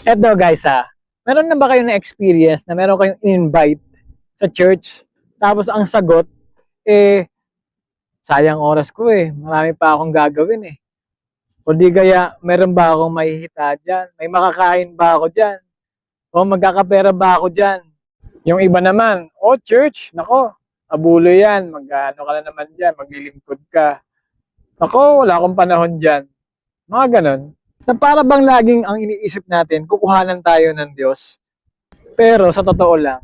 Eto guys meron na ba kayo na experience na meron kayong invite sa church, tapos ang sagot, sayang oras ko marami pa akong gagawin O di kaya, meron ba akong mahihita dyan? May makakain ba ako dyan? O magkakapera ba ako dyan? Yung iba naman, church, nako, abulo yan, mag-ano ka na naman dyan, maglilingkod ka. Nako, wala akong panahon dyan. Mga ganon. Na para bang laging ang iniisip natin, kukuhanan tayo ng Diyos. Pero sa totoo lang,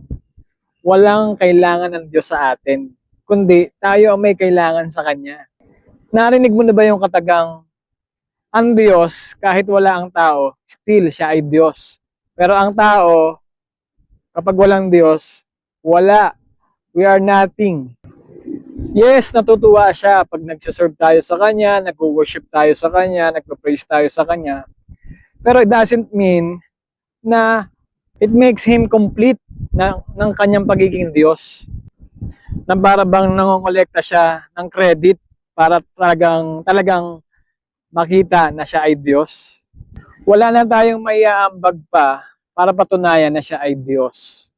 walang kailangan ng Diyos sa atin, kundi tayo ang may kailangan sa Kanya. Narinig mo na ba yung katagang, ang Diyos, kahit wala ang tao, still siya ay Diyos. Pero ang tao, kapag walang Diyos, wala. We are nothing. Yes, natutuwa siya pag nagsiserve tayo sa Kanya, nag-worship tayo sa Kanya, nagpa-praise tayo sa Kanya. Pero it doesn't mean na it makes Him complete ng Kanyang pagiging Diyos. Na para bang nangongolekta siya ng credit para talagang makita na siya ay Diyos. Wala na tayong maiaambag pa para patunayan na siya ay Diyos.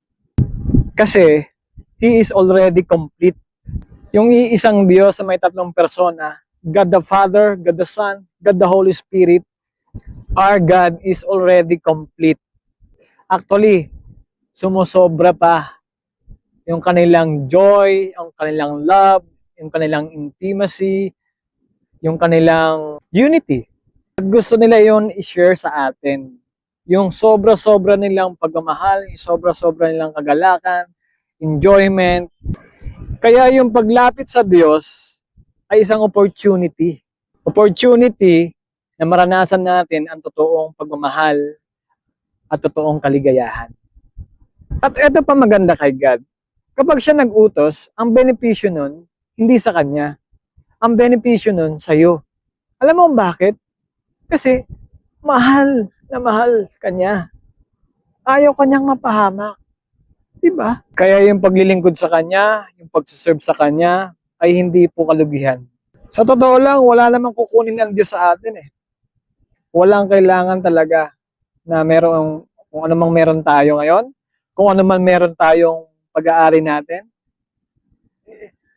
Kasi, He is already complete. Yung iisang Diyos na may tatlong persona, God the Father, God the Son, God the Holy Spirit, our God is already complete. Actually, sumusobra pa yung kanilang joy, yung kanilang love, yung kanilang intimacy, yung kanilang unity. Gusto nila yon i-share sa atin. Yung sobra-sobra nilang pagmamahal, yung sobra-sobra nilang kagalakan, enjoyment. Kaya yung paglapit sa Diyos ay isang opportunity. Opportunity na maranasan natin ang totoong pagmamahal at totoong kaligayahan. At ito pa maganda kay God. Kapag siya nag-utos, ang benepisyo nun, hindi sa Kanya. Ang benepisyo nun, sa'yo. Alam mo bakit? Kasi, mahal na mahal Kanya. Ayaw Kanyang mapahamak. Diba? Kaya yung paglilingkod sa Kanya, yung pagsuserve sa Kanya, ay hindi po kalugihan. Sa totoo lang, wala namang kukunin ng Diyos sa atin Walang kailangan talaga na merong, kung ano mang meron tayo ngayon, kung ano man meron tayong pag-aari natin.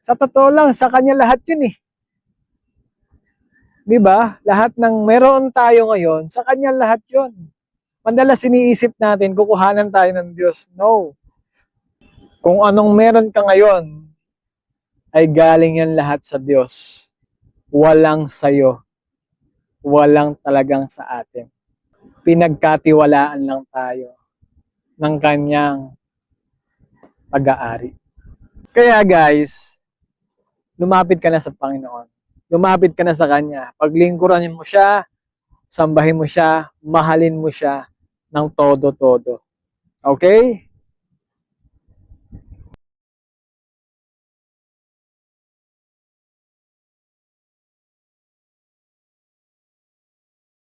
Sa totoo lang, sa Kanya lahat yun Diba? Lahat ng meron tayo ngayon, sa Kanya lahat yun. Madalas iniisip natin, kukuhanan tayo ng Diyos. No. Kung anong meron ka ngayon, ay galing yan lahat sa Diyos. Walang sayo. Walang talagang sa atin. Pinagkatiwalaan lang tayo ng Kanyang pag-aari. Kaya guys, lumapit ka na sa Panginoon. Lumapit ka na sa Kanya. Paglingkuran mo siya, sambahin mo siya, mahalin mo siya ng todo-todo. Okay?